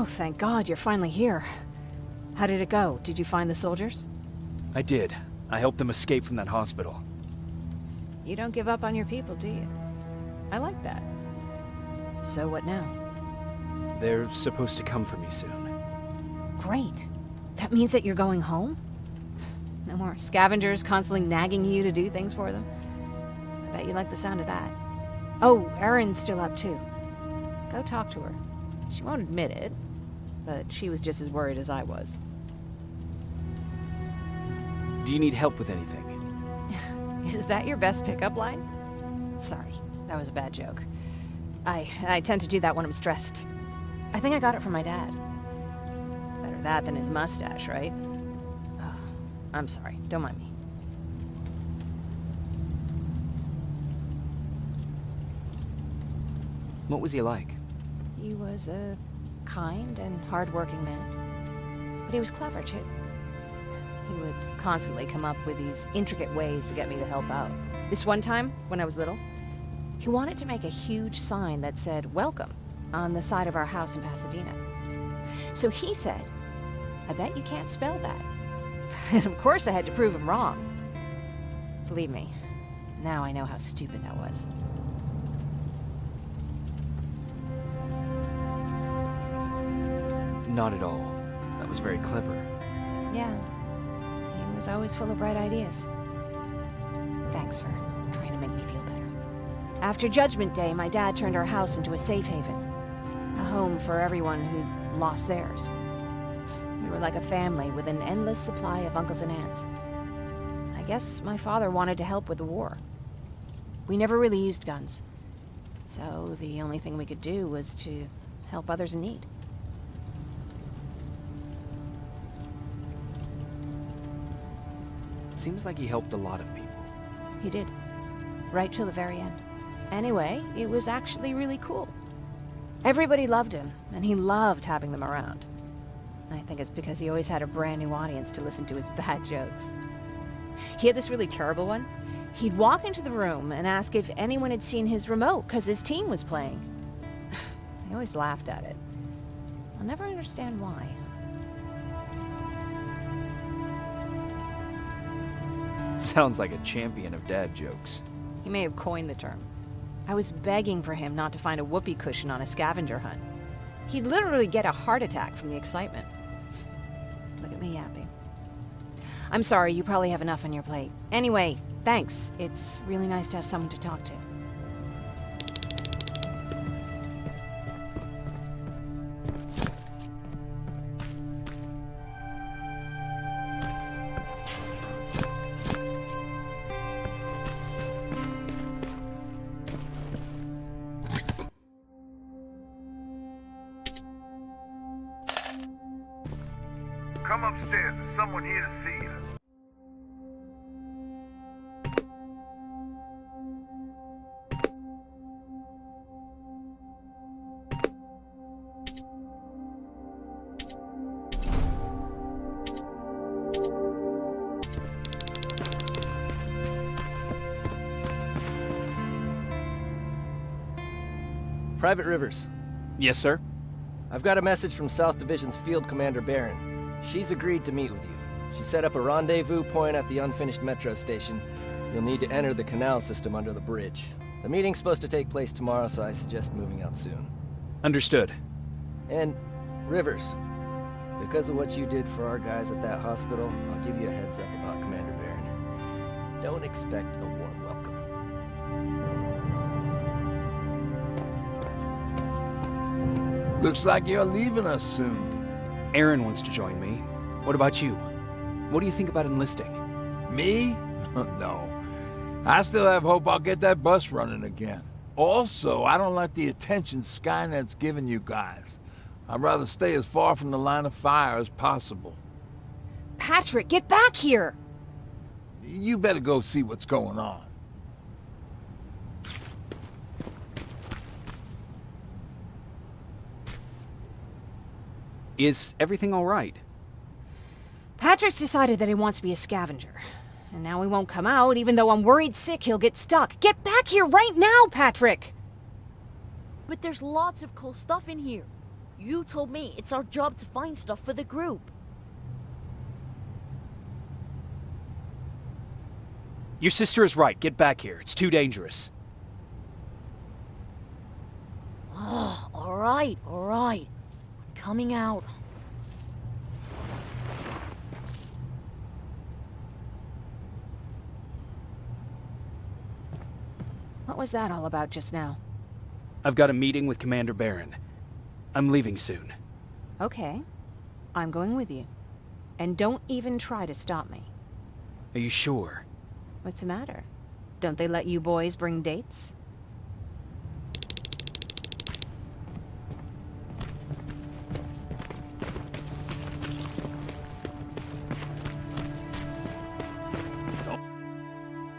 Oh, thank God you're finally here. How did it go? Did you find the soldiers? I did. I helped them escape from that hospital. You don't give up on your people, do you? I like that. So what now? They're supposed to come for me soon. Great. That means that you're going home? No more scavengers constantly nagging you to do things for them? I bet you like the sound of that. Oh, Erin's still up too. Go talk to her. She won't admit it, but she was just as worried as I was. Do you need help with anything? Is that your best pickup line? Sorry, that was a bad joke. I tend to do that when I'm stressed. I think I got it from my dad. Better that than his mustache, right? Oh, I'm sorry, don't mind me. What was he like? He was a kind and hard-working man. But he was clever, too. He would constantly come up with these intricate ways to get me to help out. This one time, when I was little, he wanted to make a huge sign that said, "Welcome," on the side of our house in Pasadena. So he said, "I bet you can't spell that." And of course I had to prove him wrong. Believe me, now I know how stupid that was. Not at all. That was very clever. Yeah, he was always full of bright ideas. Thanks for trying to make me feel better. After Judgment Day, my dad turned our house into a safe haven. A home for everyone who'd lost theirs. We were like a family with an endless supply of uncles and aunts. I guess my father wanted to help with the war. We never really used guns. So the only thing we could do was to help others in need. Seems like he helped a lot of people. He did. Right till the very end. Anyway, it was actually really cool. Everybody loved him, and he loved having them around. I think it's because he always had a brand new audience to listen to his bad jokes. He had this really terrible one. He'd walk into the room and ask if anyone had seen his remote because his team was playing. I always laughed at it. I'll never understand why. Sounds like a champion of dad jokes. He may have coined the term. I was begging for him not to find a whoopee cushion on a scavenger hunt. He'd literally get a heart attack from the excitement. Look at me yapping. I'm sorry, you probably have enough on your plate. Anyway, thanks. It's really nice to have someone to talk to. Come upstairs. There's someone here to see you. Private Rivers, Yes, sir? I've got a message from South Division's Field Commander Barron. She's agreed to meet with you. She set up a rendezvous point at the unfinished metro station. You'll need to enter the canal system under the bridge. The meeting's supposed to take place tomorrow, so I suggest moving out soon. Understood. And, Rivers, because of what you did for our guys at that hospital, I'll give you a heads up about Commander Barron. Don't expect a warm welcome. Looks like you're leaving us soon. Erin wants to join me. What about you? What do you think about enlisting? Me? No. I still have hope I'll get that bus running again. Also, I don't like the attention Skynet's giving you guys. I'd rather stay as far from the line of fire as possible. Patrick, get back here! You better go see what's going on. Is everything all right? Patrick's decided that he wants to be a scavenger. And now he won't come out, even though I'm worried sick he'll get stuck. Get back here right now, Patrick! But there's lots of cool stuff in here. You told me it's our job to find stuff for the group. Your sister is right. Get back here. It's too dangerous. Oh, alright. I'm coming out. What was that all about just now? I've got a meeting with Commander Barron. I'm leaving soon. Okay. I'm going with you. And don't even try to stop me. Are you sure? What's the matter? Don't they let you boys bring dates?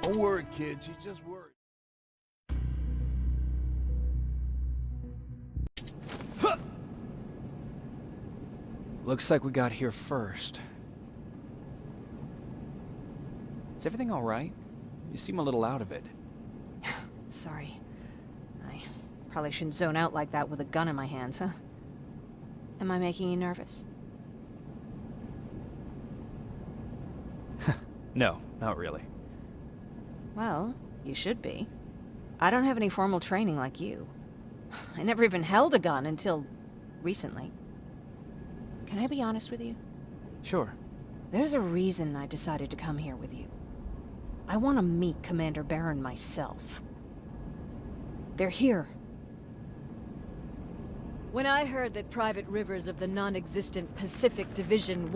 Don't worry, kid. She's just worried. Looks like we got here first. Is everything all right? You seem a little out of it. Sorry. I probably shouldn't zone out like that with a gun in my hands, huh? Am I making you nervous? No, not really. Well, you should be. I don't have any formal training like you. I never even held a gun until recently. Can I be honest with you? Sure. There's a reason I decided to come here with you. I want to meet Commander Barron myself. They're here. When I heard that Private Rivers of the non-existent Pacific Division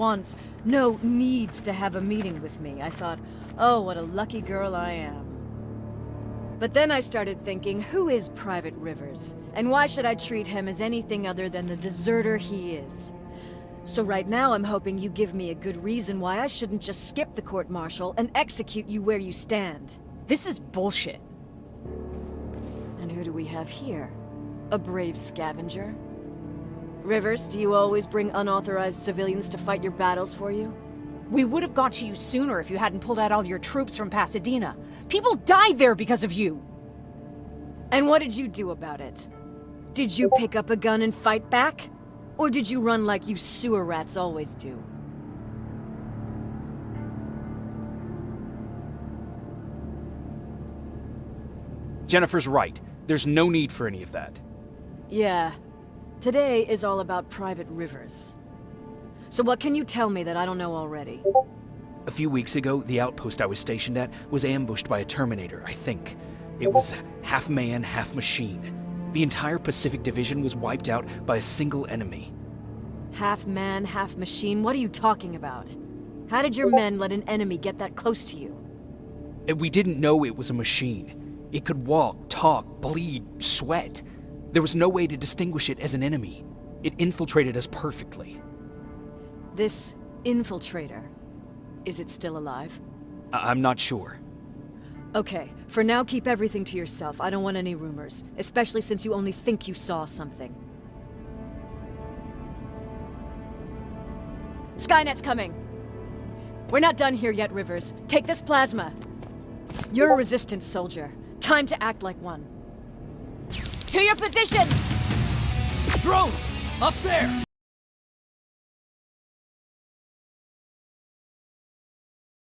needs to have a meeting with me, I thought, oh, what a lucky girl I am. But then I started thinking, who is Private Rivers? And why should I treat him as anything other than the deserter he is? So right now I'm hoping you give me a good reason why I shouldn't just skip the court-martial and execute you where you stand. This is bullshit. And who do we have here? A brave scavenger? Rivers, do you always bring unauthorized civilians to fight your battles for you? We would have got to you sooner if you hadn't pulled out all your troops from Pasadena. People died there because of you! And what did you do about it? Did you pick up a gun and fight back? Or did you run like you sewer rats always do? Jennifer's right. There's no need for any of that. Yeah. Today is all about Private Rivers. So what can you tell me that I don't know already? A few weeks ago, the outpost I was stationed at was ambushed by a Terminator, I think. It was half man, half machine. The entire Pacific Division was wiped out by a single enemy. Half man, half machine? What are you talking about? How did your men let an enemy get that close to you? And we didn't know it was a machine. It could walk, talk, bleed, sweat. There was no way to distinguish it as an enemy. It infiltrated us perfectly. This infiltrator, is it still alive? I'm not sure. Okay, for now keep everything to yourself. I don't want any rumors, especially since you only think you saw something. Skynet's coming! We're not done here yet, Rivers. Take this plasma. You're a resistance soldier. Time to act like one. To your positions! Drones! Up there!